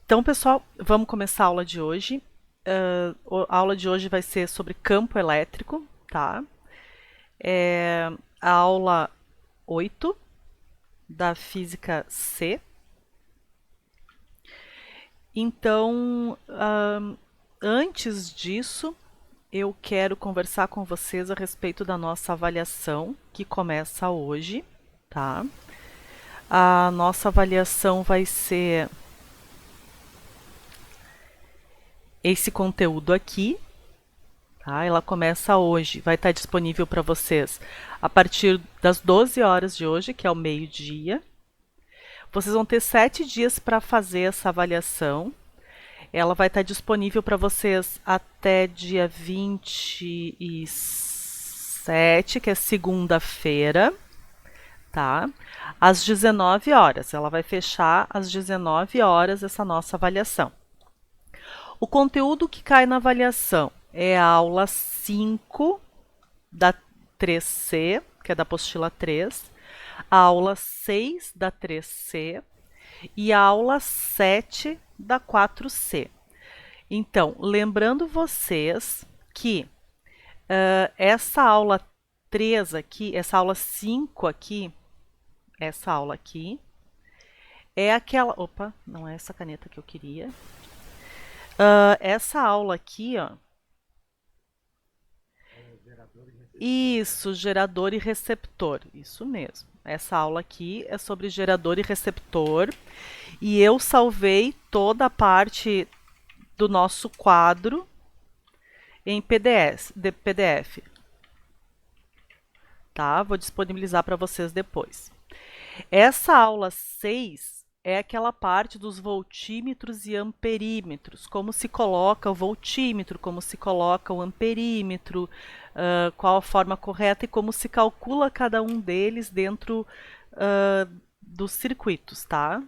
Então, pessoal, vamos começar a aula de hoje. A aula de hoje vai ser sobre campo elétrico, tá? É a aula 8 da Física C. Então, antes disso, eu quero conversar com vocês a respeito da nossa avaliação, que começa hoje, tá? A nossa avaliação vai ser esse conteúdo aqui, tá? Ela começa hoje, vai estar disponível para vocês a partir das 12 horas de hoje, que é o meio-dia. Vocês vão ter 7 dias para fazer essa avaliação. Ela vai estar disponível para vocês até dia 27, que é segunda-feira, tá? Às 19 horas. Ela vai fechar às 19 horas essa nossa avaliação. O conteúdo que cai na avaliação é a aula 5 da 3C, que é da apostila 3, a aula 6 da 3C e a aula 7 da 4C. Então, lembrando vocês que essa aula 3 aqui, essa aula 5 aqui, essa aula aqui, é aquela... Opa, não é essa caneta que eu queria. Essa aula aqui, ó. Isso, gerador e receptor. Isso mesmo. Essa aula aqui é sobre gerador e receptor. E eu salvei toda a parte do nosso quadro em PDF. Tá? Vou disponibilizar para vocês depois. Essa aula 6 é aquela parte dos voltímetros e amperímetros, como se coloca o voltímetro, como se coloca o amperímetro, qual a forma correta e como se calcula cada um deles dentro dos circuitos, tá?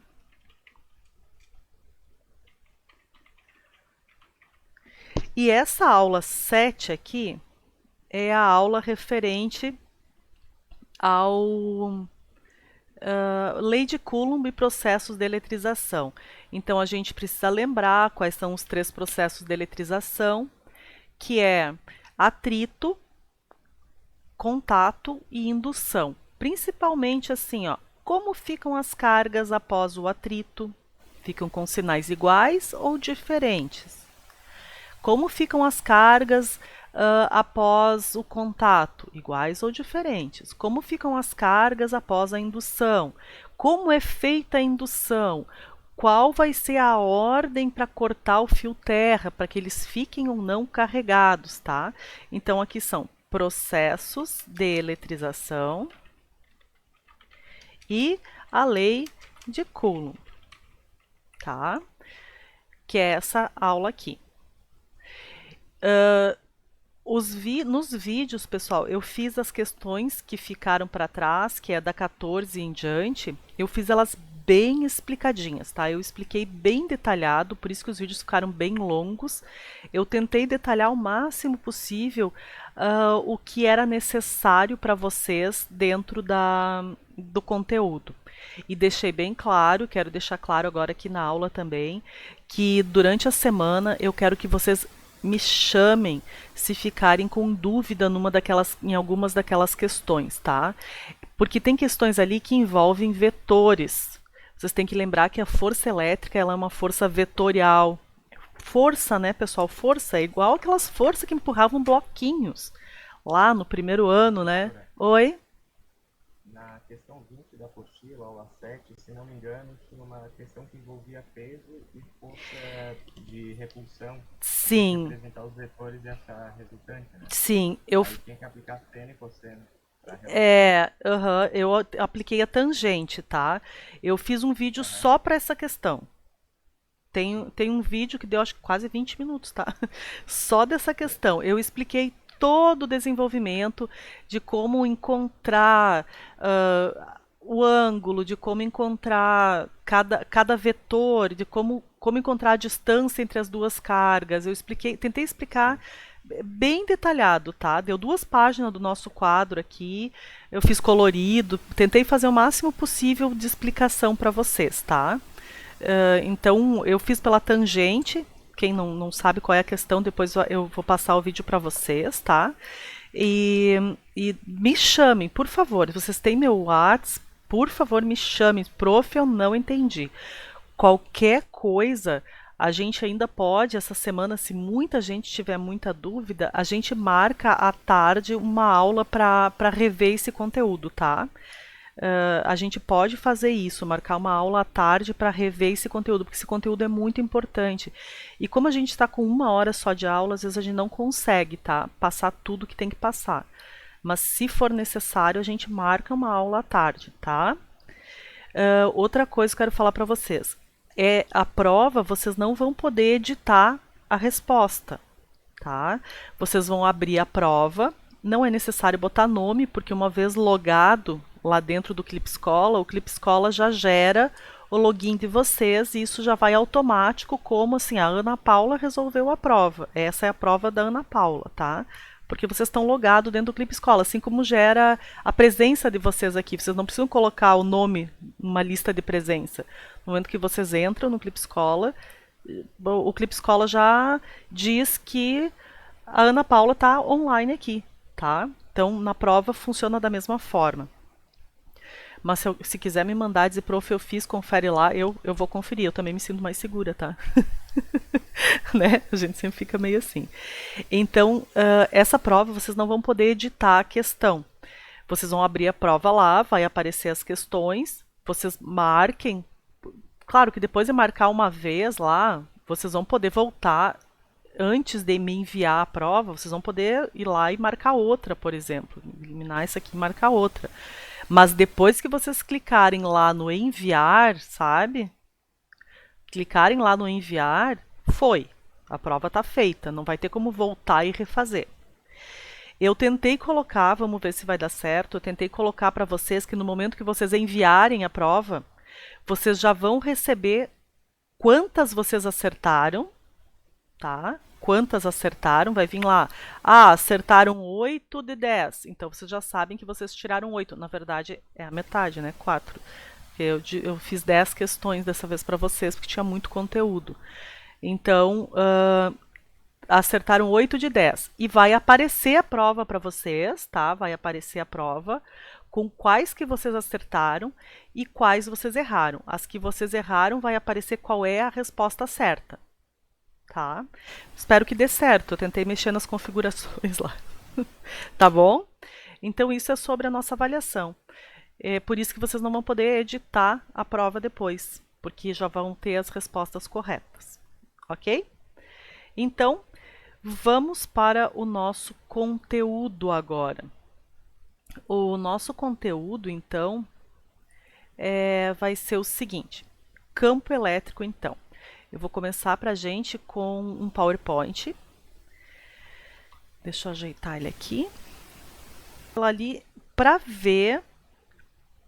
E essa aula 7 aqui é a aula referente ao lei de Coulomb e processos de eletrização. Então, a gente precisa lembrar quais são os 3 processos de eletrização, que é atrito, contato e indução. Principalmente assim, ó, como ficam as cargas após o atrito? Ficam com sinais iguais ou diferentes? Como ficam as cargas após o contato, iguais ou diferentes? Como ficam as cargas após a indução? Como é feita a indução? Qual vai ser a ordem para cortar o fio terra, para que eles fiquem ou não carregados, tá? Então, aqui são processos de eletrização e a lei de Coulomb, tá? Que é essa aula aqui. Nos vídeos, pessoal, eu fiz as questões que ficaram para trás, que é da 14 em diante, eu fiz elas bem explicadinhas, tá? Eu expliquei bem detalhado, por isso que os vídeos ficaram bem longos. Eu tentei detalhar o máximo possível o que era necessário para vocês dentro do conteúdo. E deixei bem claro, quero deixar claro agora aqui na aula também, que durante a semana eu quero que vocês me chamem se ficarem com dúvida em algumas daquelas questões, tá? Porque tem questões ali que envolvem vetores. Vocês têm que lembrar que a força elétrica ela é uma força vetorial. Força, né, pessoal? Força é igual aquelas forças que empurravam bloquinhos lá no primeiro ano, né? Oi? Na questão 20 da apostila, aula 7, se não me engano, tinha uma questão que envolvia peso e força de repulsão. Sim. Representar os vetores e achar resultante, né? Sim, Aí tinha que aplicar seno e cosseno. eu apliquei a tangente, tá? Eu fiz um vídeo só para essa questão. Tem um vídeo que deu acho que quase 20 minutos, tá? Só dessa questão. Eu expliquei todo o desenvolvimento de como encontrar o ângulo, de como encontrar cada vetor, de como encontrar a distância entre as duas cargas. Eu tentei explicar bem detalhado, tá? Deu 2 páginas do nosso quadro aqui, eu fiz colorido, tentei fazer o máximo possível de explicação para vocês, tá? Então, eu fiz pela tangente. Quem não sabe qual é a questão, depois eu vou passar o vídeo para vocês, tá? E me chamem, por favor. Vocês têm meu WhatsApp, por favor, me chamem. Prof, eu não entendi. Qualquer coisa, a gente ainda pode, essa semana, se muita gente tiver muita dúvida, a gente marca à tarde uma aula para rever esse conteúdo, tá? A gente pode fazer isso, marcar uma aula à tarde para rever esse conteúdo, porque esse conteúdo é muito importante. E como a gente está com 1 hora só de aula, às vezes a gente não consegue, tá? Passar tudo que tem que passar. Mas se for necessário, a gente marca uma aula à tarde, tá? Outra coisa que eu quero falar para vocês. A prova, vocês não vão poder editar a resposta, tá? Vocês vão abrir a prova, não é necessário botar nome, porque uma vez logado lá dentro do Clip Escola, o Clip Escola já gera o login de vocês e isso já vai automático, como assim, a Ana Paula resolveu a prova. Essa é a prova da Ana Paula, tá? Porque vocês estão logados dentro do Clip Escola, assim como gera a presença de vocês aqui. Vocês não precisam colocar o nome numa lista de presença. No momento que vocês entram no Clip Escola, o Clip Escola já diz que a Ana Paula está online aqui, tá? Então, na prova funciona da mesma forma. Mas se quiser me mandar dizer, prof, eu fiz, confere lá, eu vou conferir. Eu também me sinto mais segura, tá? Né? A gente sempre fica meio assim. Então, essa prova vocês não vão poder editar a questão. Vocês vão abrir a prova lá, vai aparecer as questões, vocês marquem. Claro que depois de marcar uma vez lá, vocês vão poder voltar. Antes de me enviar a prova, vocês vão poder ir lá e marcar outra, por exemplo. Eliminar essa aqui e marcar outra. Mas depois que vocês clicarem lá no enviar, sabe? Clicarem lá no enviar, foi. A prova está feita, não vai ter como voltar e refazer. Eu tentei colocar, vamos ver se vai dar certo, eu tentei colocar para vocês que no momento que vocês enviarem a prova, vocês já vão receber quantas vocês acertaram, tá? Quantas acertaram, vai vir lá. Ah, acertaram 8 de 10. Então vocês já sabem que vocês tiraram 8. Na verdade, é a metade, né? 4. Eu fiz 10 questões dessa vez para vocês, porque tinha muito conteúdo. Então, acertaram 8 de 10. E vai aparecer a prova para vocês, tá? Vai aparecer a prova com quais que vocês acertaram e quais vocês erraram. As que vocês erraram, vai aparecer qual é a resposta certa. Tá? Espero que dê certo. Eu tentei mexer nas configurações lá. Tá bom? Então, isso é sobre a nossa avaliação. É por isso que vocês não vão poder editar a prova depois, porque já vão ter as respostas corretas. Ok? Então, vamos para o nosso conteúdo agora. O nosso conteúdo, então, vai ser o seguinte. Campo elétrico, então. Eu vou começar para a gente com um PowerPoint. Deixa eu ajeitar ele aqui. Ali para ver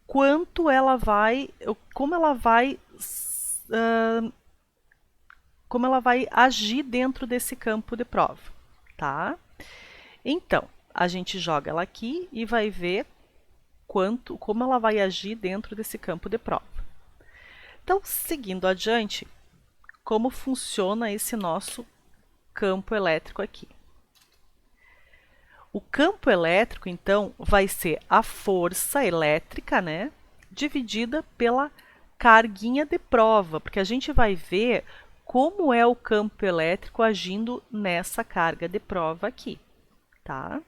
quanto ela vai, como ela vai agir dentro desse campo de prova, tá? Então, a gente joga ela aqui e vai ver como ela vai agir dentro desse campo de prova. Então, seguindo adiante, como funciona esse nosso campo elétrico aqui. O campo elétrico, então, vai ser a força elétrica, né, dividida pela carguinha de prova, porque a gente vai ver como é o campo elétrico agindo nessa carga de prova aqui, tá?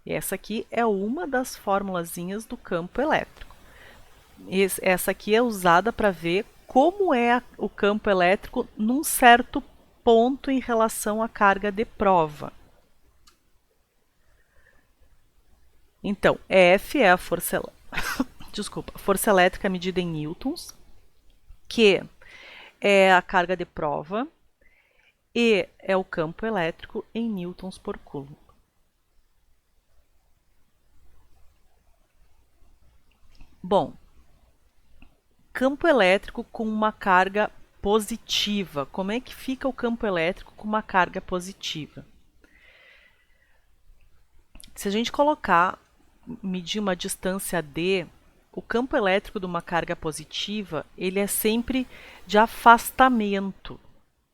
E essa aqui é uma das formulazinhas do campo elétrico. Essa aqui é usada para ver como é o campo elétrico num certo ponto em relação à carga de prova. Então, F é a força, força elétrica medida em newtons, Q é a carga de prova, E é o campo elétrico em newtons por coulomb. Bom, campo elétrico com uma carga positiva. Como é que fica o campo elétrico com uma carga positiva? Se a gente medir uma distância D o campo elétrico de uma carga positiva, ele é sempre de afastamento,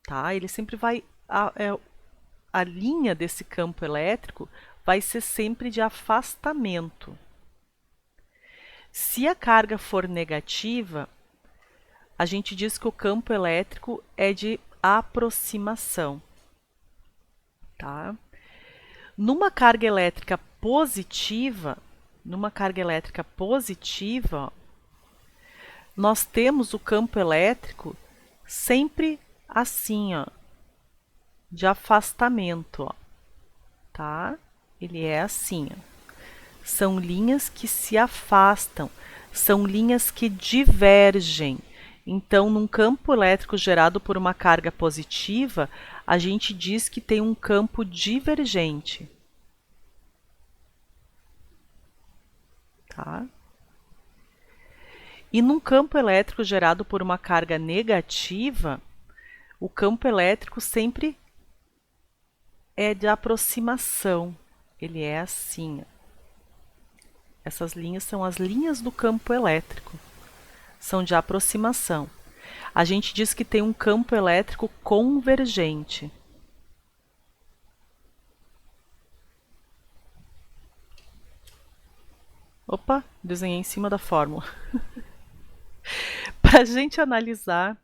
tá? Ele sempre vai a linha desse campo elétrico vai ser sempre de afastamento. Se a carga for negativa, a gente diz que o campo elétrico é de aproximação, tá? Numa carga elétrica positiva, nós temos o campo elétrico sempre assim, ó, de afastamento, ó, tá? Ele é assim, ó. São linhas que se afastam, são linhas que divergem. Então, num campo elétrico gerado por uma carga positiva, a gente diz que tem um campo divergente. Tá? E num campo elétrico gerado por uma carga negativa, o campo elétrico sempre é de aproximação. Ele é assim. Essas linhas são as linhas do campo elétrico. São de aproximação. A gente diz que tem um campo elétrico convergente. Opa, desenhei em cima da fórmula. Para a gente analisar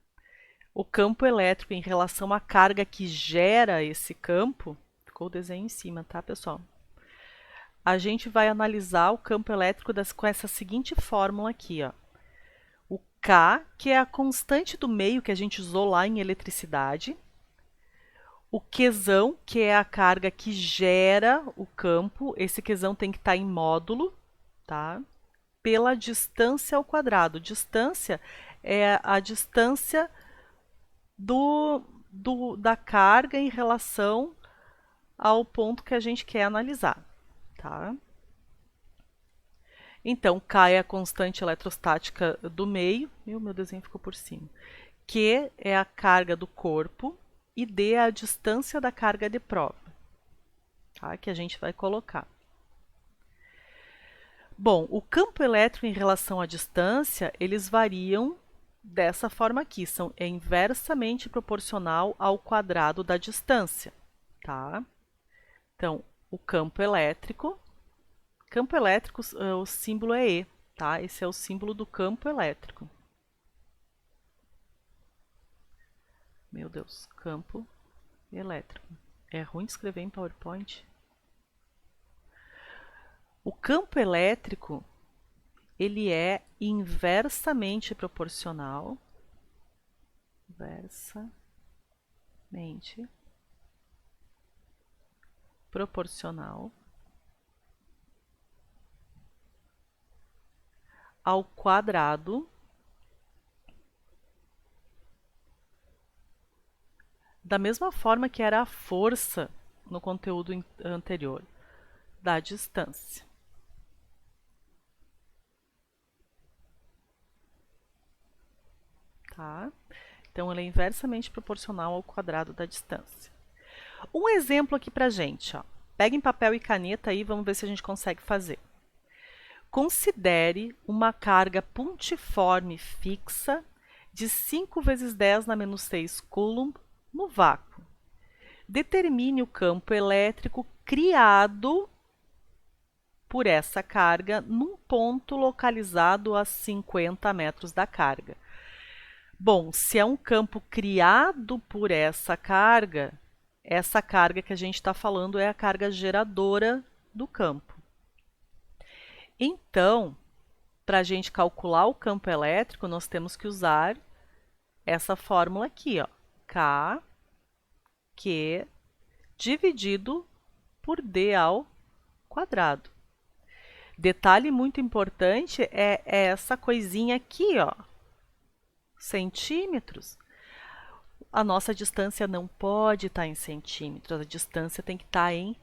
o campo elétrico em relação à carga que gera esse campo, ficou o desenho em cima, tá, pessoal? A gente vai analisar o campo elétrico com essa seguinte fórmula aqui, ó. O K, que é a constante do meio que a gente usou lá em eletricidade. O Qzão, que é a carga que gera o campo. Esse Qzão tem que estar em módulo, tá? Pela distância ao quadrado. Distância é a distância da carga em relação ao ponto que a gente quer analisar, tá? Então, K é a constante eletrostática do meio. Meu desenho ficou por cima. Q é a carga do corpo e D é a distância da carga de prova, tá? Que a gente vai colocar. Bom, o campo elétrico em relação à distância, eles variam dessa forma aqui. É inversamente proporcional ao quadrado da distância, tá? Então, o campo elétrico, o símbolo é E, tá? Esse é o símbolo do campo elétrico. Meu Deus, campo elétrico. É ruim de escrever em PowerPoint. O campo elétrico, ele é inversamente proporcional ao quadrado da mesma forma que era a força no conteúdo anterior, da distância. Tá? Então, ela é inversamente proporcional ao quadrado da distância. Um exemplo aqui pra gente, ó. Peguem papel e caneta aí, vamos ver se a gente consegue fazer. Considere uma carga pontiforme fixa de 5 vezes 10 na menos 6 coulomb no vácuo. Determine o campo elétrico criado por essa carga num ponto localizado a 50 metros da carga. Bom, se é um campo criado por essa carga que a gente está falando é a carga geradora do campo. Então, para a gente calcular o campo elétrico, nós temos que usar essa fórmula aqui, ó, K, Q, dividido por D ao quadrado. Detalhe muito importante é essa coisinha aqui, ó, centímetros. A nossa distância não pode estar em centímetros, a distância tem que estar em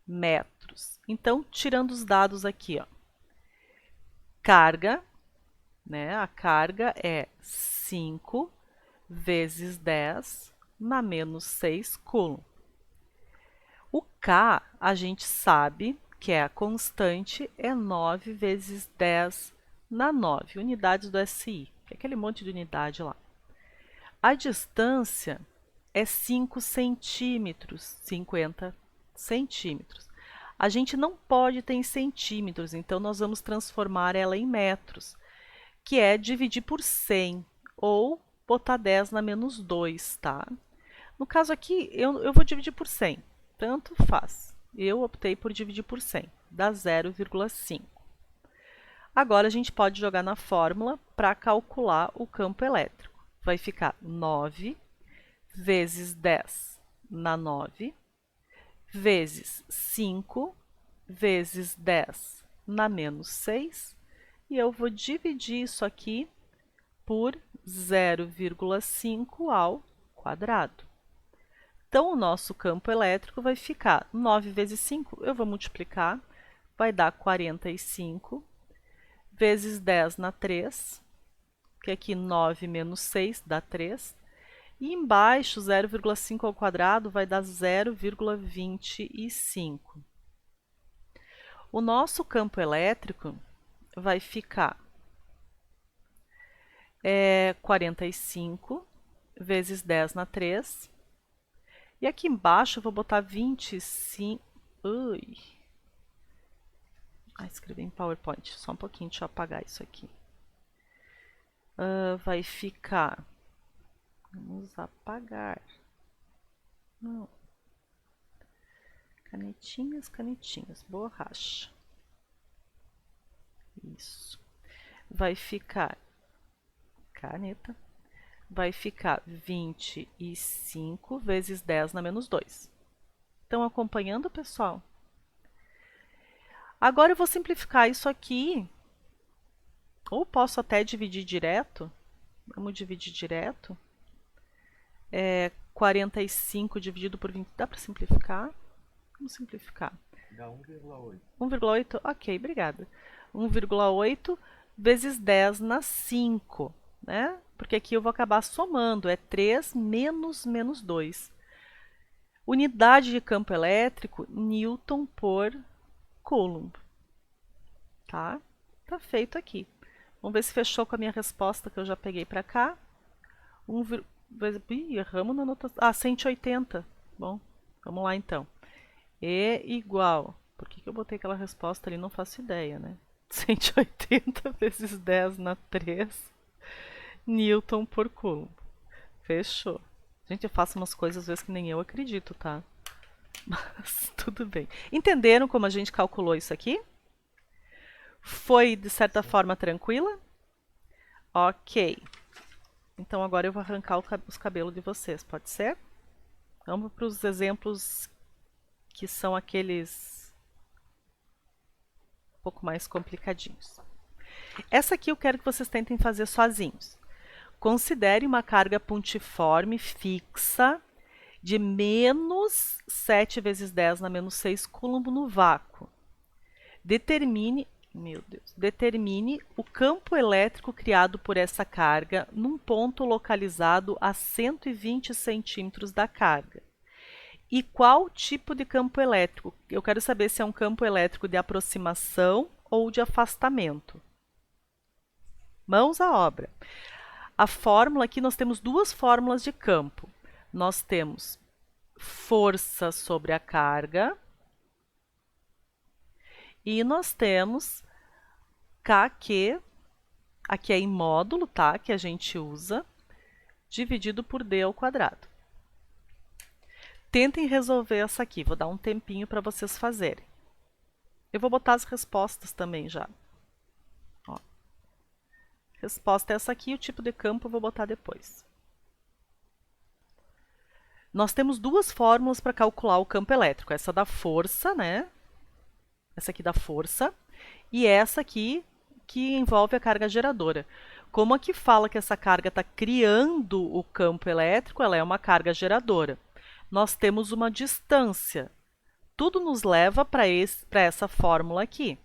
metros. Então, tirando os dados aqui, ó, carga, né? A carga é 5 vezes 10 na menos 6 coulomb. O K, a gente sabe que é a constante, é 9 vezes 10 na 9, unidades do SI, que é aquele monte de unidade lá. A distância é 5 centímetros, 50 centímetros. A gente não pode ter em centímetros, então nós vamos transformar ela em metros, que é dividir por 100, ou botar 10 na menos 2, tá? No caso aqui, eu vou dividir por 100, tanto faz. Eu optei por dividir por 100, dá 0,5. Agora a gente pode jogar na fórmula para calcular o campo elétrico. Vai ficar 9 vezes 10 na 9, vezes 5 vezes 10 na menos 6, e eu vou dividir isso aqui por 0,5 ao quadrado. Então, o nosso campo elétrico vai ficar 9 vezes 5, eu vou multiplicar, vai dar 45, vezes 10 na 3, que aqui 9 menos 6 dá 3, e embaixo 0,5 ao quadrado vai dar 0,25. O nosso campo elétrico vai ficar 45 vezes 10 na 3. E aqui embaixo eu vou botar 25. Ui. Escrevi em PowerPoint. Só um pouquinho, deixa eu apagar isso aqui. Vai ficar. Vamos apagar. Não. Canetinhas, canetinhas. Borracha. Isso. Vai ficar. Caneta. Vai ficar 25 vezes 10 na menos 2. Estão acompanhando, pessoal? Agora eu vou simplificar isso aqui. Ou posso até dividir direto. Vamos dividir direto. 45 dividido por 20. Dá para simplificar? Vamos simplificar. Dá 1,8. 1,8? Ok, obrigada. 1,8 vezes 10 na 5, né? Porque aqui eu vou acabar somando. É 3 menos 2. Unidade de campo elétrico, Newton por Coulomb. Tá? Tá feito aqui. Vamos ver se fechou com a minha resposta que eu já peguei para cá. Erramos na anotação. 180. Bom, vamos lá então. E igual. Por que eu botei aquela resposta ali? Não faço ideia, né? 180 vezes 10 na 3 Newton por Coulomb. Fechou. Gente, eu faço umas coisas às vezes que nem eu acredito, tá? Mas tudo bem. Entenderam como a gente calculou isso aqui? Foi, de certa forma, tranquila? Ok. Então, agora eu vou arrancar os cabelos de vocês, pode ser? Vamos para os exemplos que são aqueles um pouco mais complicadinhos. Essa aqui eu quero que vocês tentem fazer sozinhos. Considere uma carga pontiforme fixa de menos 7 vezes 10 na menos 6 coulomb no vácuo. Determine o campo elétrico criado por essa carga num ponto localizado a 120 centímetros da carga. E qual tipo de campo elétrico? Eu quero saber se é um campo elétrico de aproximação ou de afastamento. Mãos à obra. A fórmula aqui, nós temos duas fórmulas de campo. Nós temos força sobre a carga e nós temos KQ, aqui é em módulo, tá? Que a gente usa, dividido por D ao quadrado. Tentem resolver essa aqui, vou dar um tempinho para vocês fazerem. Eu vou botar as respostas também já. Ó. Resposta é essa aqui, o tipo de campo eu vou botar depois. Nós temos duas fórmulas para calcular o campo elétrico. Essa da força, né? Essa aqui da força. E essa aqui que envolve a carga geradora. Como aqui fala que essa carga está criando o campo elétrico, ela é uma carga geradora. Nós temos uma distância. Tudo nos leva para essa fórmula aqui.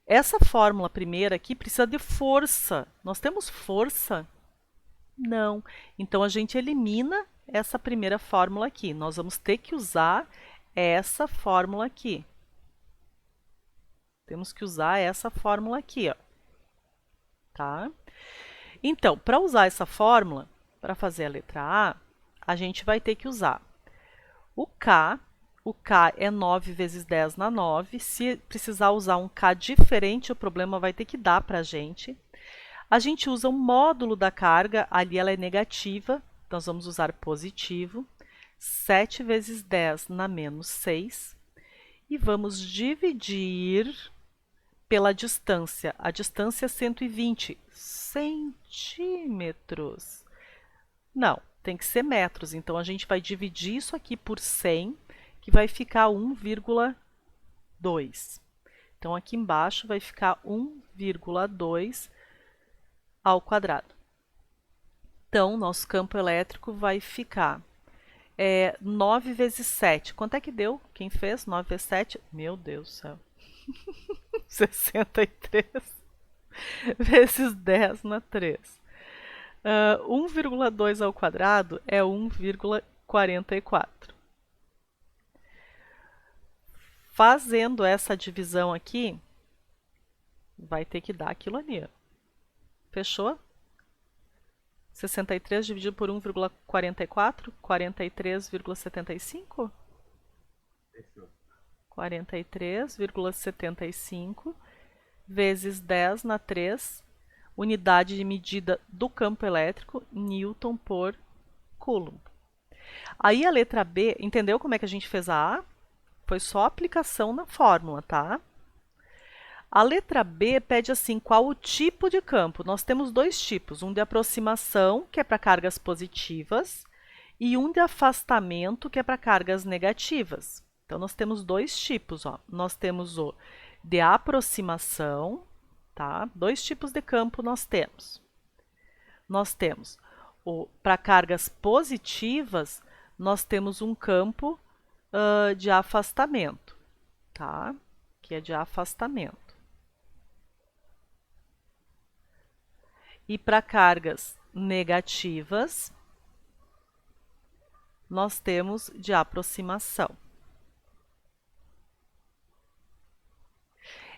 Essa fórmula primeira aqui precisa de força. Nós temos força? Não. Então, a gente elimina essa primeira fórmula aqui. Nós vamos ter que usar essa fórmula aqui. Temos que usar essa fórmula aqui, ó. tá? Então, para usar essa fórmula, para fazer a letra A, a gente vai ter que usar o K. O K é 9 vezes 10 na 9. Se precisar usar um K diferente, o problema vai ter que dar para a gente. A gente usa o módulo da carga, ali ela é negativa, então nós vamos usar positivo. 7 vezes 10 na menos 6. E vamos dividir pela distância. A distância é 120 centímetros. Não, tem que ser metros. Então, a gente vai dividir isso aqui por 100, que vai ficar 1,2. Então, aqui embaixo vai ficar 1,2 ao quadrado. Então, nosso campo elétrico vai ficar 9 vezes 7. Quanto é que deu? Quem fez? 9 vezes 7? Meu Deus do céu. 63 vezes 10 na 3. 1,2 ao quadrado é 1,44. Fazendo essa divisão aqui, vai ter que dar aquilo ali. Ó. Fechou? 63 dividido por 1,44, 43,75? Fechou. 43,75 vezes 10 na 3, unidade de medida do campo elétrico, Newton por Coulomb. Aí a letra B, entendeu como é que a gente fez a A? Foi só aplicação na fórmula, tá? A letra B pede assim, qual o tipo de campo? Nós temos dois tipos, um de aproximação, que é para cargas positivas, e um de afastamento, que é para cargas negativas. Então, nós temos dois tipos. Ó. Nós temos o de aproximação, tá? Dois tipos de campo nós temos. Nós temos para cargas positivas, nós temos um campo de afastamento, tá? Que é de afastamento. E para cargas negativas, nós temos de aproximação.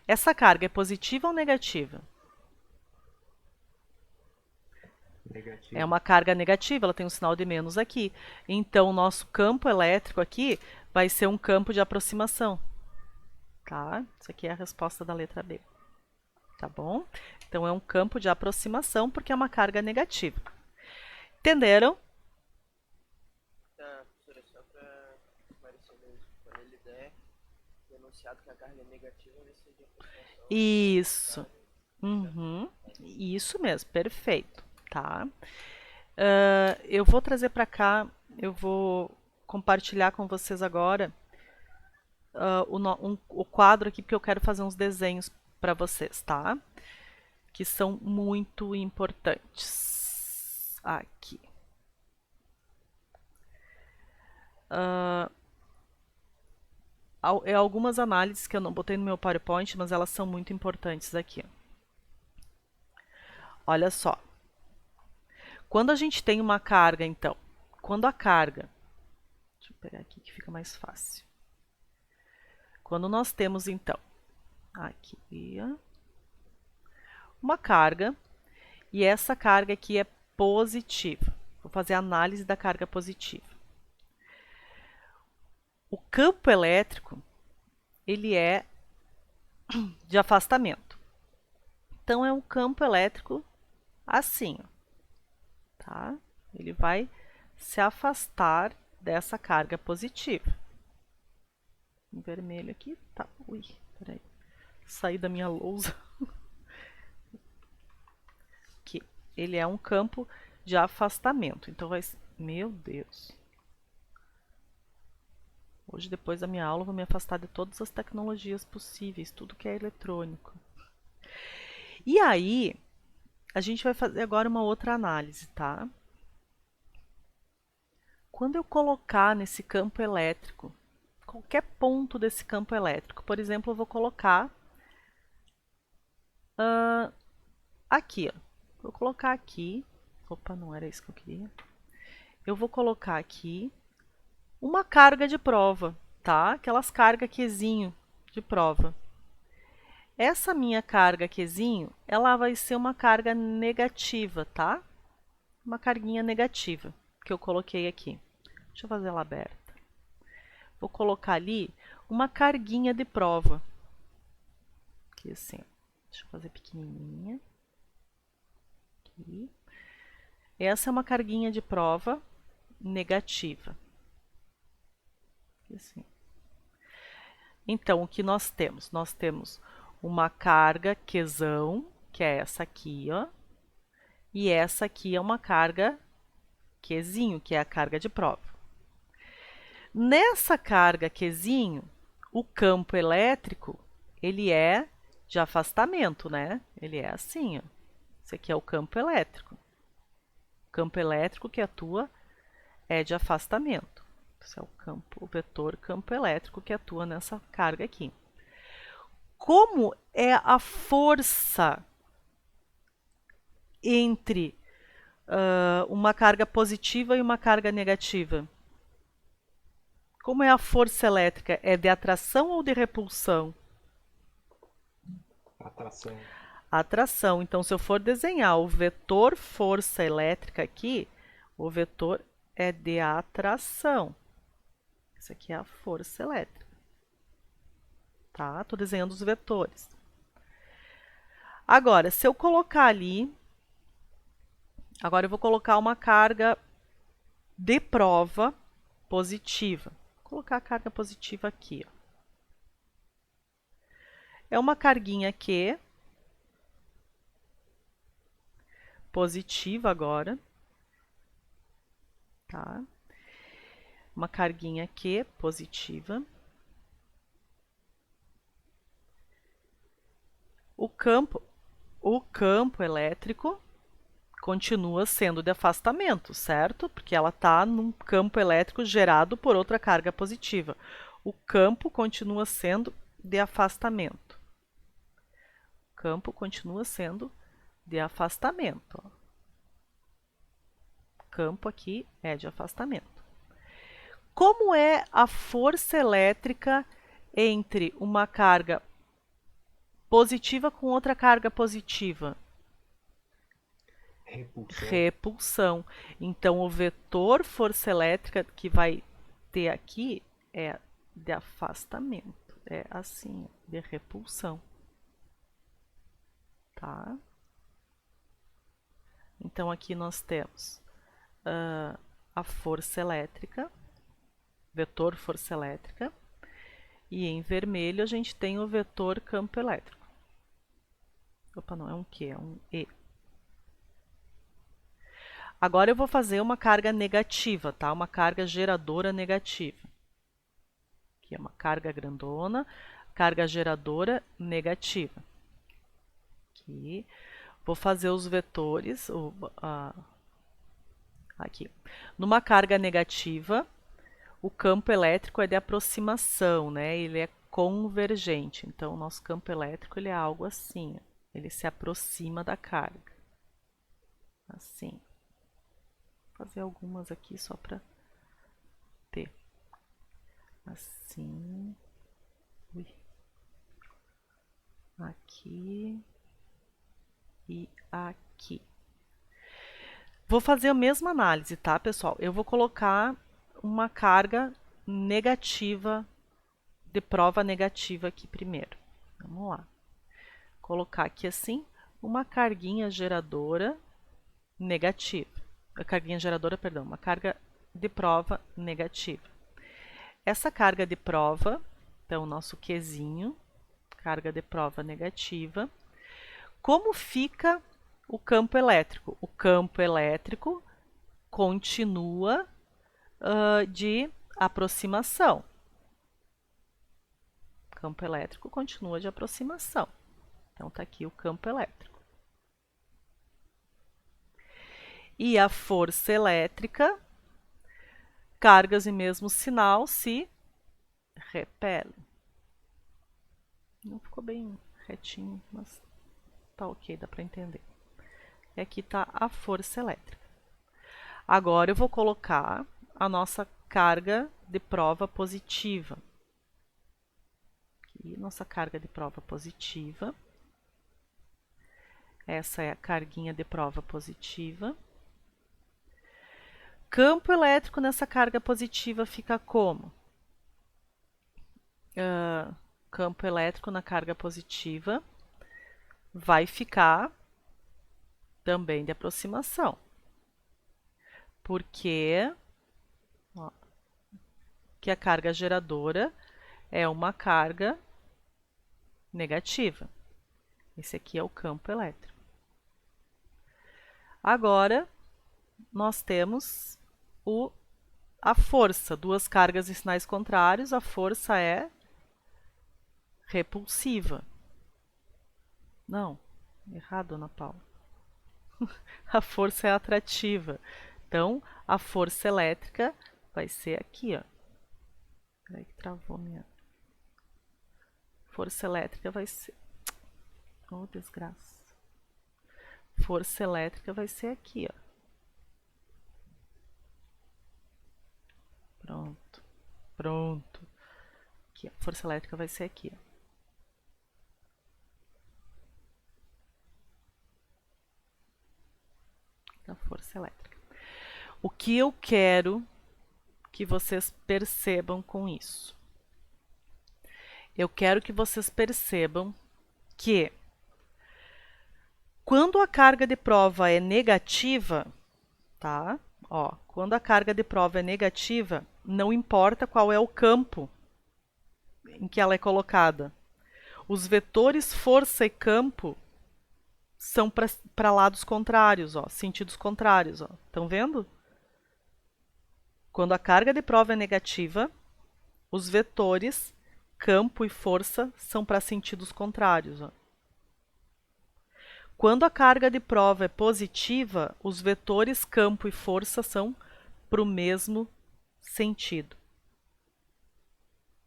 Essa carga é positiva ou negativa? Negativo. É uma carga negativa, ela tem um sinal de menos aqui. Então, o nosso campo elétrico aqui vai ser um campo de aproximação. Tá? Isso aqui é a resposta da letra B. Tá bom? Então, é um campo de aproximação porque é uma carga negativa. Entenderam? Tá, professora, só para esclarecer mesmo, quando ele der denunciado que a carga é negativa, vai ser de aproximação. Isso. Uhum. Isso mesmo, perfeito. Tá? Eu vou trazer para cá, eu vou compartilhar com vocês agora o quadro aqui, porque eu quero fazer uns desenhos para vocês, tá? Que são muito importantes. Aqui. Algumas análises que eu não botei no meu PowerPoint, mas elas são muito importantes aqui. Olha só. Quando a gente tem uma carga, então, quando a carga... Deixa eu pegar aqui que fica mais fácil. Quando nós temos, então, aqui, uma carga, e essa carga aqui é positiva. Vou fazer a análise da carga positiva. O campo elétrico, ele é de afastamento. Então, é um campo elétrico assim, ó, tá? Ele vai se afastar dessa carga positiva. Em vermelho aqui, tá. Ui, peraí. Saí da minha lousa. Aqui. Ele é um campo de afastamento. Então, vai... Meu Deus. Hoje, depois da minha aula, eu vou me afastar de todas as tecnologias possíveis, tudo que é eletrônico. E aí, a gente vai fazer agora uma outra análise, tá? Quando eu colocar nesse campo elétrico, qualquer ponto desse campo elétrico, por exemplo, eu vou colocar aqui, ó. Vou colocar aqui, opa, não era isso que eu queria. Eu vou colocar aqui uma carga de prova, tá? Aquelas cargas Qzinho de prova. Essa minha carga Qzinho, ela vai ser uma carga negativa, tá? Uma carguinha negativa que eu coloquei aqui. Deixa eu fazer ela aberta. Vou colocar ali uma carguinha de prova. Aqui assim, deixa eu fazer pequenininha. Aqui. Essa é uma carguinha de prova negativa. Aqui assim. Então, o que nós temos? Nós temos uma carga Qzão, que é essa aqui, ó. E essa aqui é uma carga Qzinho, que é a carga de prova. Nessa carga Qzinho, o campo elétrico, ele é de afastamento, né? Ele é assim, ó. Esse aqui é o campo elétrico. O campo elétrico que atua é de afastamento. Esse é o vetor campo elétrico que atua nessa carga aqui. Como é a força entre uma carga positiva e uma carga negativa? Como é a força elétrica? É de atração ou de repulsão? Atração. Atração. Então, se eu for desenhar o vetor força elétrica aqui, o vetor é de atração. Isso aqui é a força elétrica. Tá? Estou desenhando os vetores. Agora, se eu colocar ali, agora eu vou colocar uma carga de prova positiva. Vou colocar a carga positiva aqui, ó. É uma carguinha Q positiva agora, tá? Uma carguinha Q positiva. O campo elétrico continua sendo de afastamento, certo? Porque ela está num campo elétrico gerado por outra carga positiva. O campo continua sendo de afastamento. O campo continua sendo de afastamento. Ó. O campo aqui é de afastamento. Como é a força elétrica entre uma carga positiva com outra carga positiva? Repulsão. Repulsão. Então, o vetor força elétrica que vai ter aqui é de afastamento. É assim, de repulsão. Tá? Então, aqui nós temos a força elétrica, vetor força elétrica, e em vermelho a gente tem o vetor campo elétrico. Opa, não é um Q, é um E. Agora eu vou fazer uma carga negativa, tá? Uma carga geradora negativa. Aqui é uma carga grandona, carga geradora negativa. Aqui. Vou fazer os vetores. Aqui. Numa carga negativa, o campo elétrico é de aproximação, né? Ele é convergente. Então, o nosso campo elétrico ele é algo assim. Ó. Ele se aproxima da carga. Assim. Vou fazer algumas aqui só para ter. Assim. Ui. Aqui. E aqui. Vou fazer a mesma análise, tá, pessoal? Eu vou colocar uma carga negativa, de prova negativa aqui primeiro. Vamos lá. Colocar aqui assim, uma carguinha geradora negativa. A carguinha geradora, perdão, uma carga de prova negativa. Essa carga de prova, então, o nosso Qzinho, carga de prova negativa. Como fica o campo elétrico? O campo elétrico continua de aproximação. O campo elétrico continua de aproximação. Então, está aqui o campo elétrico. E a força elétrica, cargas e mesmo sinal se repelem. Não ficou bem retinho, mas tá ok, dá para entender. E aqui está a força elétrica. Agora eu vou colocar a nossa carga de prova positiva. aqui, nossa carga de prova positiva. Essa é a carguinha de prova positiva. Campo elétrico nessa carga positiva fica como? Campo elétrico na carga positiva vai ficar também de aproximação. Porque que a carga geradora é uma carga negativa. Esse aqui é o campo elétrico. Agora, nós temos a força. Duas cargas e sinais contrários, a força é repulsiva. Não, errado, Ana Paula. A força é atrativa. Então, a força elétrica vai ser aqui, ó. Peraí que travou minha... Força elétrica vai ser... Oh, desgraça. Força elétrica vai ser aqui, ó. Pronto. Pronto. Aqui, ó. Força elétrica vai ser aqui, ó. A força elétrica. O que eu quero que vocês percebam com isso? Eu quero que vocês percebam que quando a carga de prova é negativa, tá? Ó, quando a carga de prova é negativa, não importa qual é o campo em que ela é colocada. Os vetores força e campo são para lados contrários, ó, sentidos contrários, ó. Estão vendo? Quando a carga de prova é negativa, os vetores campo e força são para sentidos contrários, ó. Quando a carga de prova é positiva, os vetores campo e força são para o mesmo sentido.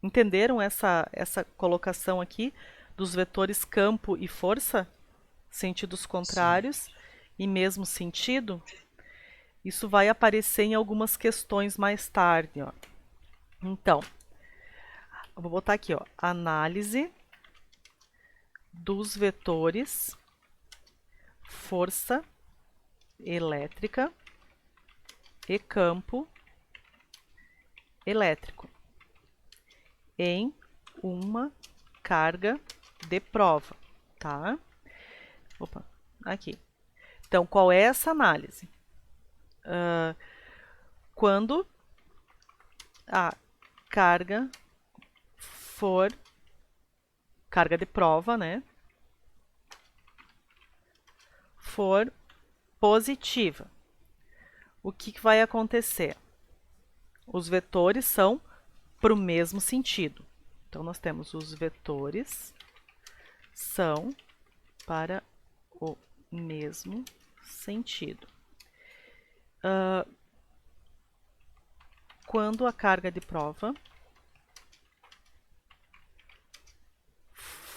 Entenderam essa colocação aqui dos vetores campo e força? Sentidos contrários. Sim. E mesmo sentido? Isso vai aparecer em algumas questões mais tarde, ó. Então, eu vou botar aqui, ó, análise dos vetores força elétrica e campo elétrico em uma carga de prova, tá? Opa, aqui. Então, qual é essa análise? Quando a carga for carga de prova, né? For positiva, o que vai acontecer? Os vetores são para o mesmo sentido. Então, nós temos os vetores são para o mesmo sentido. Quando a carga de prova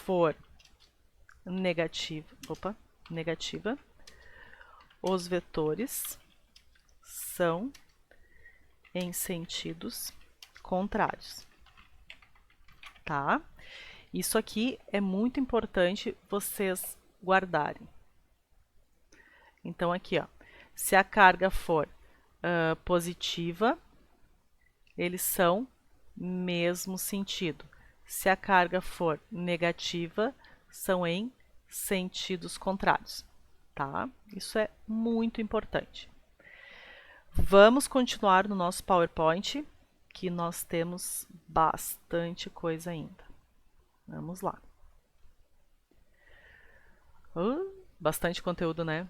for negativa, os vetores são em sentidos contrários, tá? Isso aqui é muito importante vocês guardarem. Então, aqui, ó, se a carga for positiva, eles são mesmo sentido. Se a carga for negativa, são em sentidos contrários, tá? Isso é muito importante. Vamos continuar no nosso PowerPoint, que nós temos bastante coisa ainda. Vamos lá. Bastante conteúdo, né?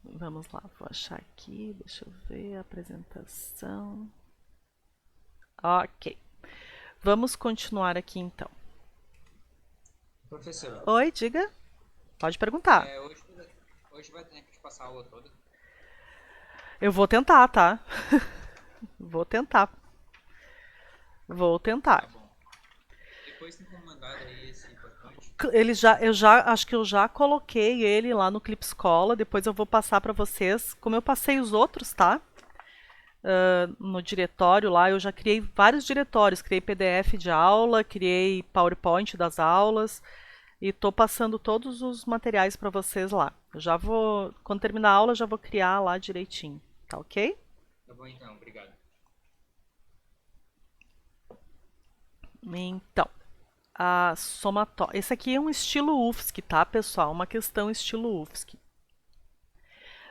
Vamos lá, vou achar aqui, deixa eu ver, apresentação. Ok. Vamos continuar aqui, então. Professora. Oi, diga. Pode perguntar. Hoje vai ter que passar a aula toda? Eu vou tentar, tá? Vou tentar. Tá bom. Depois tem como mandar aí esse importante? Acho que eu já coloquei ele lá no Clip Escola. Depois eu vou passar para vocês, como eu passei os outros, tá? no diretório lá, eu já criei vários diretórios, criei PDF de aula, criei PowerPoint das aulas e tô passando todos os materiais para vocês lá. Eu já vou, quando terminar a aula, já vou criar lá direitinho, tá ok? Tá bom então, obrigado. Então, a somatória. Esse aqui é um estilo UFSC, tá, pessoal? Uma questão estilo UFSC.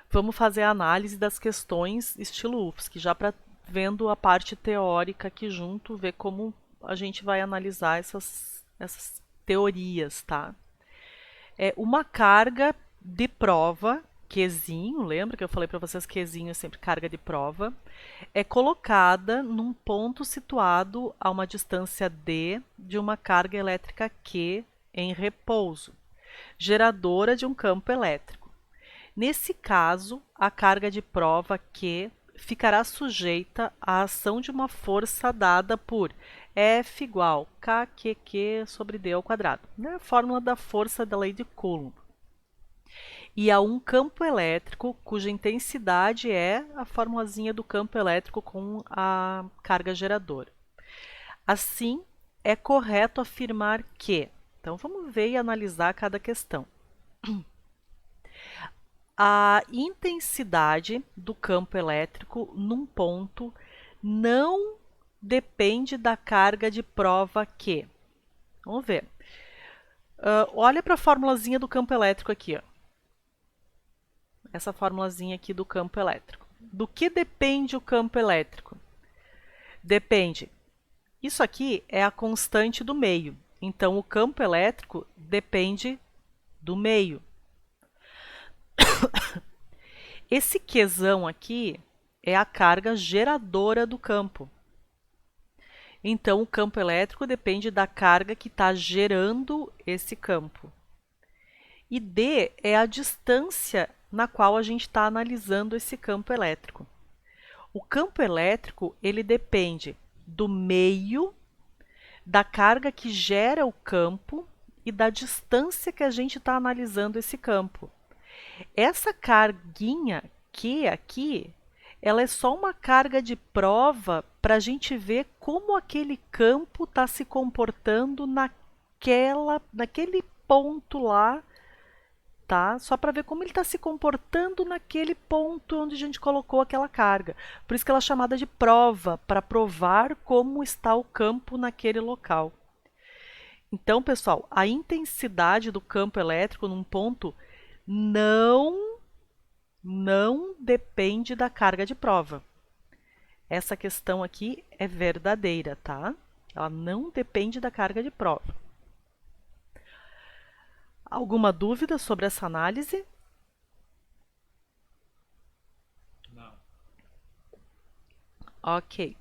Vamos fazer a análise das questões estilo UFSC, já para vendo a parte teórica aqui junto, ver como a gente vai analisar essas teorias, tá? É uma carga de prova, Qzinho, lembra que eu falei para vocês que Qzinho é sempre carga de prova, é colocada num ponto situado a uma distância d de uma carga elétrica Q em repouso, geradora de um campo elétrico. Nesse caso, a carga de prova Q ficará sujeita à ação de uma força dada por F igual KQQ sobre D ao quadrado, né? A fórmula da força da lei de Coulomb. E a um campo elétrico cuja intensidade é a formulazinha do campo elétrico com a carga geradora. Assim, é correto afirmar que... Então, vamos ver e analisar cada questão. A intensidade do campo elétrico num ponto não depende da carga de prova Q. Vamos ver. Olha para a formulazinha do campo elétrico aqui. Ó. Essa formulazinha aqui do campo elétrico. Do que depende o campo elétrico? Depende. Isso aqui é a constante do meio. Então, o campo elétrico depende do meio. Esse Qzão aqui é a carga geradora do campo. Então, o campo elétrico depende da carga que está gerando esse campo. E D é a distância na qual a gente está analisando esse campo elétrico. O campo elétrico ele depende do meio, da carga que gera o campo e da distância que a gente está analisando esse campo. Essa carguinha Q aqui, ela é só uma carga de prova para a gente ver como aquele campo está se comportando naquele ponto lá, tá? Só para ver como ele está se comportando naquele ponto onde a gente colocou aquela carga. Por isso que ela é chamada de prova, para provar como está o campo naquele local. Então, pessoal, a intensidade do campo elétrico num ponto não depende da carga de prova. Essa questão aqui é verdadeira, tá? Ela não depende da carga de prova. Alguma dúvida sobre essa análise? Não. Ok.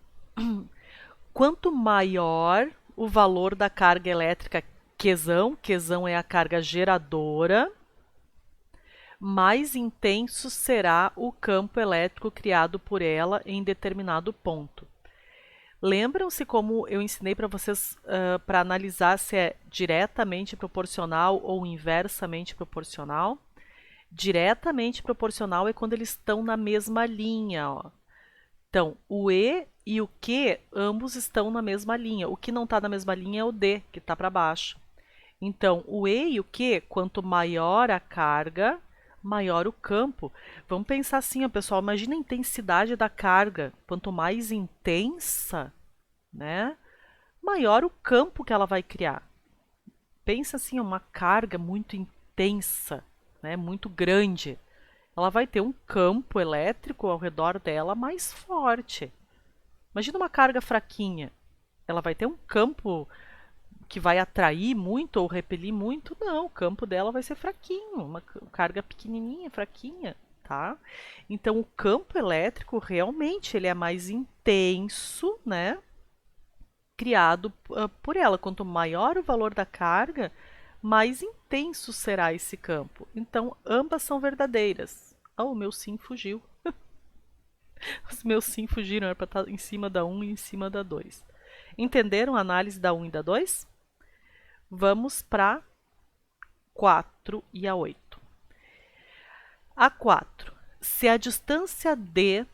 Quanto maior o valor da carga elétrica Qzão é a carga geradora, mais intenso será o campo elétrico criado por ela em determinado ponto. Lembram-se como eu ensinei para vocês para analisar se é diretamente proporcional ou inversamente proporcional? Diretamente proporcional é quando eles estão na mesma linha. Ó. Então, o E e o Q, ambos estão na mesma linha. O que não está na mesma linha é o D, que está para baixo. Então, o E e o Q, quanto maior a carga, maior o campo. Vamos pensar assim, ó, pessoal, imagina a intensidade da carga. Quanto mais intensa, né, maior o campo que ela vai criar. Pensa assim, uma carga muito intensa, né, muito grande. Ela vai ter um campo elétrico ao redor dela mais forte. Imagina uma carga fraquinha. Ela vai ter um campo que vai atrair muito ou repelir muito? Não, o campo dela vai ser fraquinho, uma carga pequenininha, fraquinha, tá? Então, o campo elétrico realmente ele é mais intenso, né? Criado por ela. Quanto maior o valor da carga, mais intenso será esse campo. Então, ambas são verdadeiras. Oh, o meu sim fugiu. Os meus sim fugiram, era para estar em cima da 1 e em cima da 2. Entenderam a análise da 1 e da 2? Vamos para 4 e a 8. A 4. Se a distância D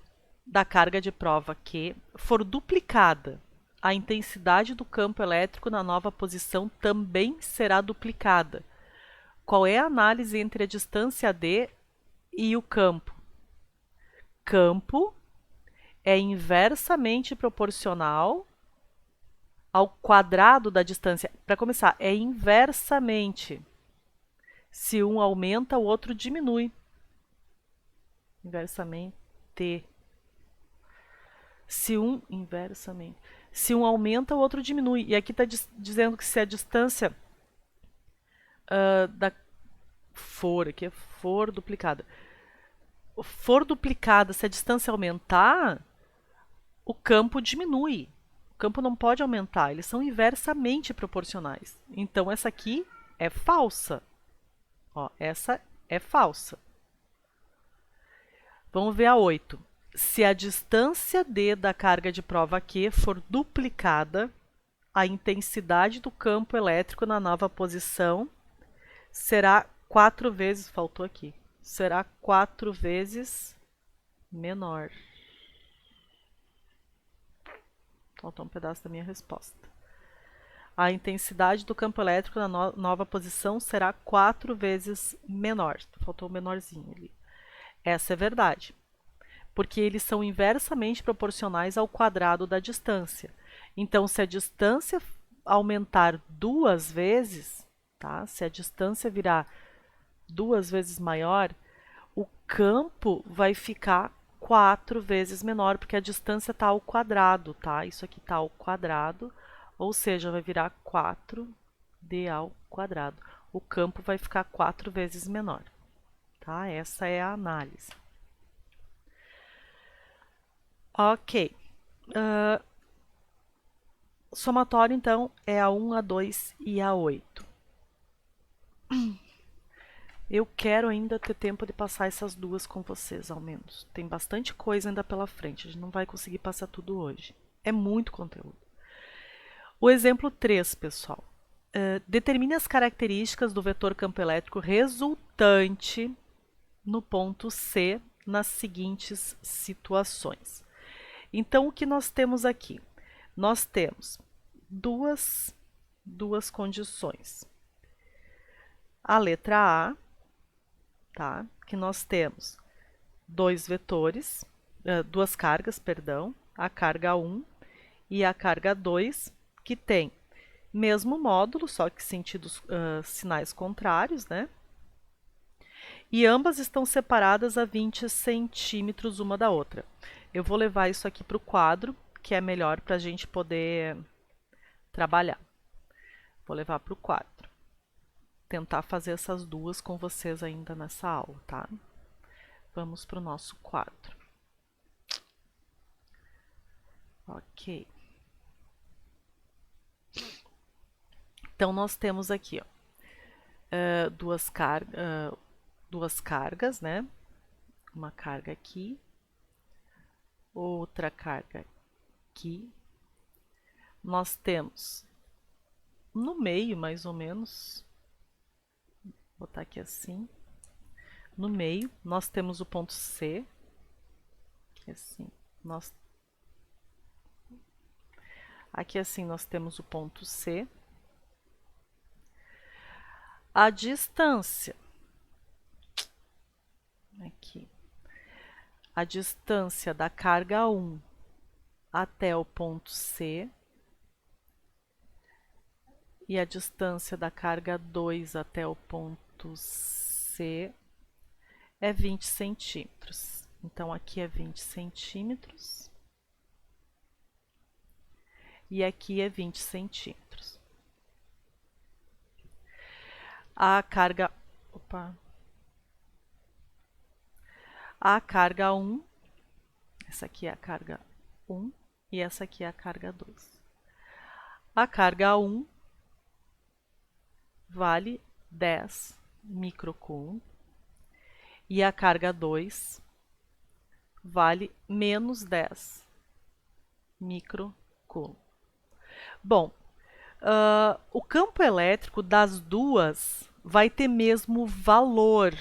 da carga de prova Q for duplicada, a intensidade do campo elétrico na nova posição também será duplicada. Qual é a análise entre a distância D e o campo? Campo é inversamente proporcional ao quadrado da distância. Para começar, é inversamente. Se um aumenta, o outro diminui. Inversamente. Inversamente. Se um aumenta, o outro diminui. E aqui está dizendo que se a distância for duplicada. For duplicada, se a distância aumentar, o campo diminui. O campo não pode aumentar, eles são inversamente proporcionais. Então essa aqui é falsa. Ó, essa é falsa. Vamos ver a 8. Se a distância D da carga de prova Q for duplicada, a intensidade do campo elétrico na nova posição será 4 vezes, faltou aqui, será 4 vezes menor. Faltou um pedaço da minha resposta. A intensidade do campo elétrico na nova posição será 4 vezes menor. Faltou um menorzinho ali. Essa é verdade, porque eles são inversamente proporcionais ao quadrado da distância. Então, se a distância aumentar 2 vezes, tá? Se a distância virar 2 vezes maior, o campo vai ficar 4 vezes menor, porque a distância está ao quadrado, tá? Isso aqui está ao quadrado, ou seja, vai virar 4d ao quadrado. O campo vai ficar 4 vezes menor, tá? Essa é a análise. Ok. Somatório, então, é a 1, a 2 e a 8. Eu quero ainda ter tempo de passar essas duas com vocês, ao menos. Tem bastante coisa ainda pela frente, a gente não vai conseguir passar tudo hoje. É muito conteúdo. O exemplo 3, pessoal. Determine as características do vetor campo elétrico resultante no ponto C nas seguintes situações. Então, o que nós temos aqui? Nós temos duas condições. A letra A, tá? Que nós temos dois vetores, duas cargas, perdão, a carga 1 e a carga 2, que tem mesmo módulo, só que sentidos sinais contrários, né? E ambas estão separadas a 20 centímetros uma da outra. Eu vou levar isso aqui para o quadro, que é melhor para a gente poder trabalhar. Vou levar para o quadro. Tentar fazer essas duas com vocês ainda nessa aula, tá? Vamos para o nosso quadro. Ok. Então, nós temos aqui, ó, duas cargas, né? Uma carga aqui, outra carga aqui. Nós temos no meio, mais ou menos, vou botar aqui assim, no meio, nós temos o ponto C, aqui assim, aqui assim nós temos o ponto C. A distância, aqui, a distância da carga 1 até o ponto C e a distância da carga 2 até o ponto C é 20 centímetros. Então, aqui é 20 centímetros e aqui é 20 centímetros. A carga 1, essa aqui é a carga 1 e essa aqui é a carga 2. A carga 1 vale 10 microcoulomb e a carga 2 vale menos 10 microcoulomb. Bom, o campo elétrico das duas vai ter mesmo valor,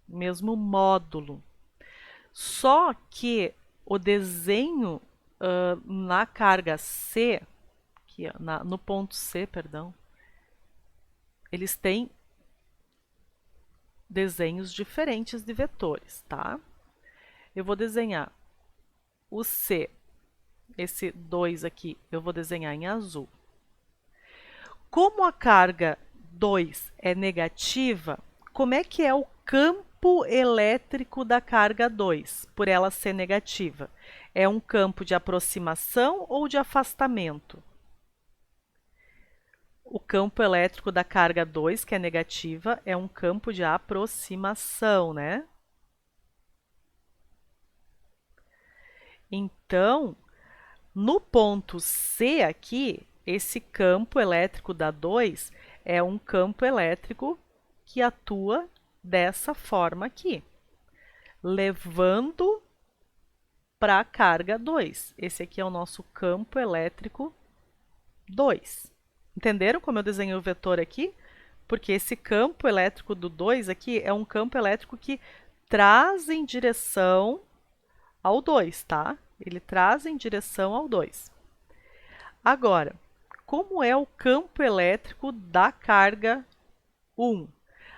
mesmo módulo. Só que o desenho na carga C, aqui, ó, no ponto C, perdão, eles têm desenhos diferentes de vetores, tá? Eu vou desenhar o C, esse 2 aqui, eu vou desenhar em azul. Como a carga 2 é negativa, como é que é o campo elétrico da carga 2, por ela ser negativa? É um campo de aproximação ou de afastamento? O campo elétrico da carga 2, que é negativa, é um campo de aproximação, né? Então, no ponto C aqui, esse campo elétrico da 2 é um campo elétrico que atua dessa forma aqui, levando para a carga 2. Esse aqui é o nosso campo elétrico 2. Entenderam como eu desenhei o vetor aqui? Porque esse campo elétrico do 2 aqui é um campo elétrico que traz em direção ao 2, tá? Ele traz em direção ao 2. Agora, como é o campo elétrico da carga 1?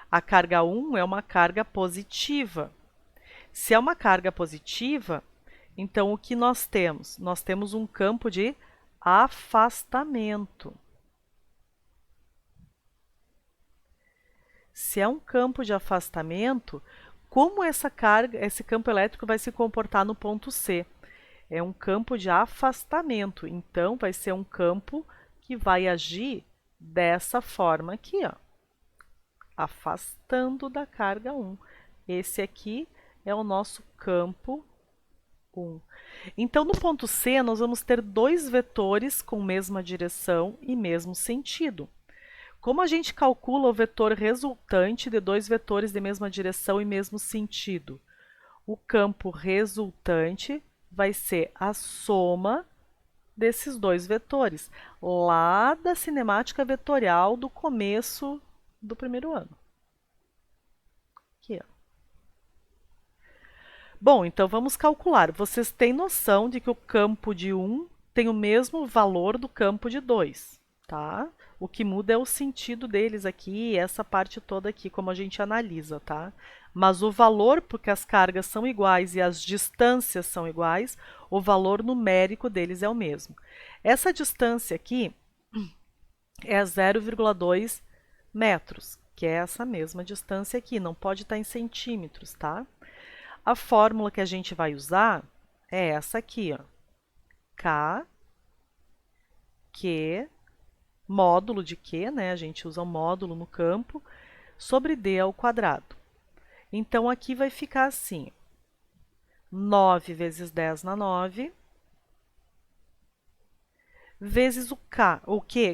A carga 1 é uma carga positiva. Se é uma carga positiva, então o que nós temos? Nós temos um campo de afastamento. Se é um campo de afastamento, como esse campo elétrico vai se comportar no ponto C? É um campo de afastamento, então vai ser um campo que vai agir dessa forma aqui, ó, afastando da carga 1. Esse aqui é o nosso campo 1. Então, no ponto C, nós vamos ter dois vetores com mesma direção e mesmo sentido. Como a gente calcula o vetor resultante de dois vetores de mesma direção e mesmo sentido? O campo resultante vai ser a soma desses dois vetores, lá da cinemática vetorial do começo do primeiro ano. Aqui, ó. Bom, então vamos calcular. Vocês têm noção de que o campo de 1 tem o mesmo valor do campo de 2, tá? O que muda é o sentido deles aqui, essa parte toda aqui, como a gente analisa, tá? Mas o valor, porque as cargas são iguais e as distâncias são iguais, o valor numérico deles é o mesmo. Essa distância aqui é 0,2 metros, que é essa mesma distância aqui, não pode estar em centímetros, tá? A fórmula que a gente vai usar é essa aqui, ó. K, Q, módulo de Q, né? A gente usa o módulo no campo, sobre D ao quadrado. Então, aqui vai ficar assim, 9 vezes 10 na 9, vezes o Q,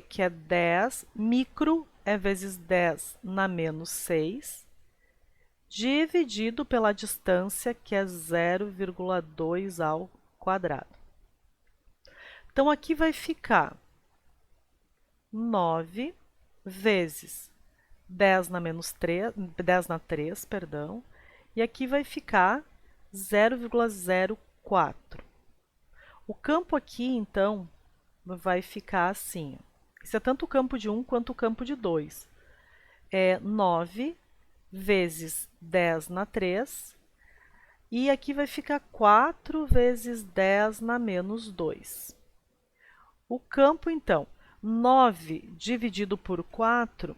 que é 10, micro é vezes 10 na menos 6, dividido pela distância, que é 0,2 ao quadrado. Então, aqui vai ficar 9 vezes 10 na menos 3, 10 na 3, perdão, e aqui vai ficar 0,04. O campo aqui, então, vai ficar assim. Isso é tanto o campo de 1 quanto o campo de 2. É 9 vezes 10 na 3, e aqui vai ficar 4 vezes 10 na menos 2. O campo, então, 9 dividido por 4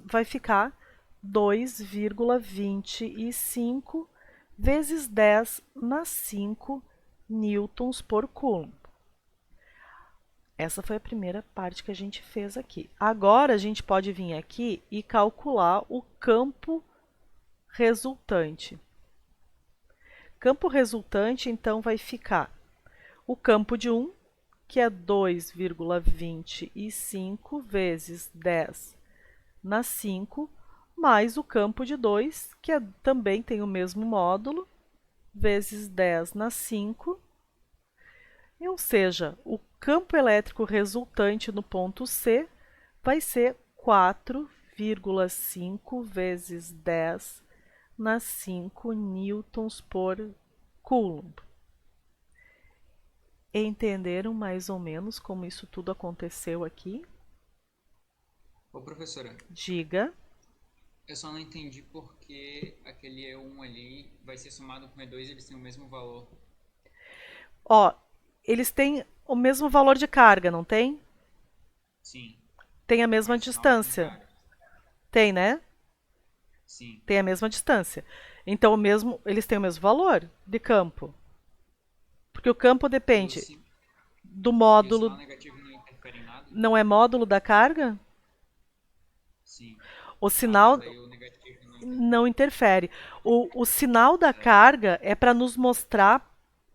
vai ficar 2,25 vezes 10 na 5 newtons por coulomb. Essa foi a primeira parte que a gente fez aqui. Agora, a gente pode vir aqui e calcular o campo resultante. Campo resultante, então, vai ficar o campo de 1, que é 2,25 vezes 10 na 5, mais o campo de 2, que também tem o mesmo módulo, vezes 10 na 5, ou seja, o campo elétrico resultante no ponto C vai ser 4,5 vezes 10 na 5 newtons por coulomb. Entenderam mais ou menos como isso tudo aconteceu aqui? Ô, professora, Diga. eu só não entendi por que aquele E1 ali vai ser somado com E2 e eles têm o mesmo valor. Ó, eles têm o mesmo valor de carga, não tem? Sim, Tem a mesma mas o sinal é distância. contrário. Tem, né? Sim. Tem a mesma distância. Então, eles têm o mesmo valor de campo. Porque o campo E o, depende si- do e o sinal módulo. negativo não interfere em nada? Não é módulo da carga? Sim. O Ah, mas sinal aí o negativo não não interfere. interfere. O sinal da É. carga é para nos mostrar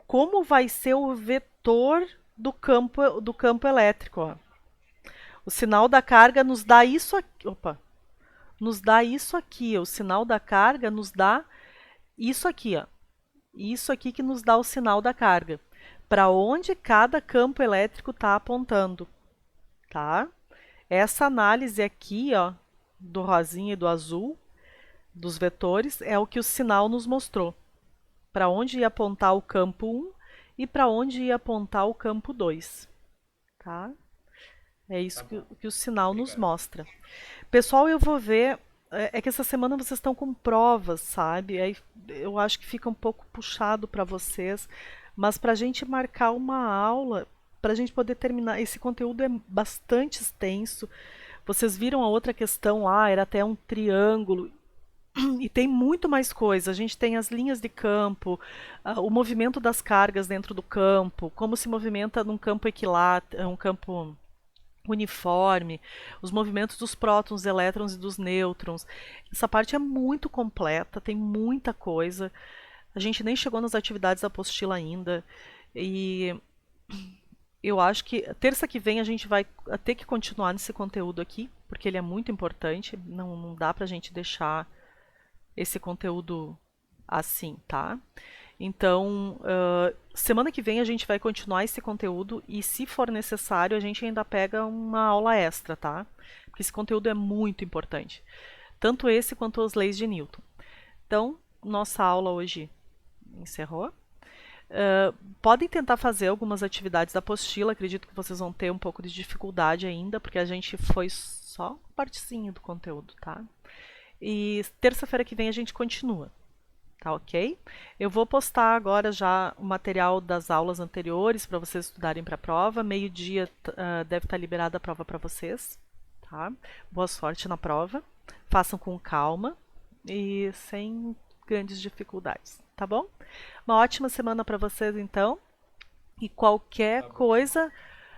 como vai ser o vetor do campo elétrico. Ó. O sinal da carga nos dá isso aqui. Opa! Nos dá isso aqui. O sinal da carga nos dá isso aqui. Ó. Isso aqui que nos dá o sinal da carga. Para onde cada campo elétrico está apontando. Tá? Essa análise aqui, ó, do rosinha e do azul, dos vetores, é o que o sinal nos mostrou. Para onde ia apontar o campo 1 e para onde ia apontar o campo 2. Tá? É Tá isso que, bom. que o sinal nos Obrigado. mostra. Pessoal, eu vou ver. É que essa semana vocês estão com provas, sabe? Aí eu acho que fica um pouco puxado para vocês. Mas para a gente marcar uma aula, para a gente poder terminar. Esse conteúdo é bastante extenso. Vocês viram a outra questão lá, era até um triângulo. E tem muito mais coisa. A gente tem as linhas de campo, o movimento das cargas dentro do campo, como se movimenta num campo equilátero, um campo uniforme, os movimentos dos prótons, elétrons e dos nêutrons. Essa parte é muito completa, tem muita coisa. A gente nem chegou nas atividades da apostila ainda. E eu acho que terça que vem a gente vai ter que continuar nesse conteúdo aqui, porque ele é muito importante. Não dá pra gente deixar esse conteúdo assim, tá? Então, semana que vem a gente vai continuar esse conteúdo e, se for necessário, a gente ainda pega uma aula extra, tá? Porque esse conteúdo é muito importante. Tanto esse quanto as leis de Newton. Então, nossa aula hoje encerrou. Podem tentar fazer algumas atividades da apostila, acredito que vocês vão ter um pouco de dificuldade ainda, porque a gente foi só uma partezinha do conteúdo, tá? E terça-feira que vem a gente continua. Tá ok? Eu vou postar agora já o material das aulas anteriores para vocês estudarem para a prova. Meio-dia deve estar liberada a prova para vocês. Tá? Boa sorte na prova. Façam com calma e sem grandes dificuldades. Tá bom? Uma ótima semana para vocês, então. E qualquer Tá bom. coisa,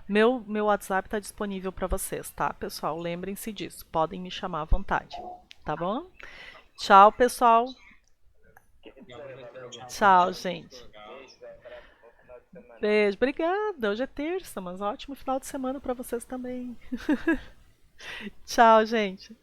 meu WhatsApp está disponível para vocês, tá, pessoal? Lembrem-se disso. Podem me chamar à vontade. Tá bom? Tchau, pessoal. Legal, professora. Tchau. Tchau, gente. Legal. Beijo, Zé. Bom final de semana. Beijo, obrigada. Hoje é terça, mas ótimo final de semana para vocês também. Tchau, gente.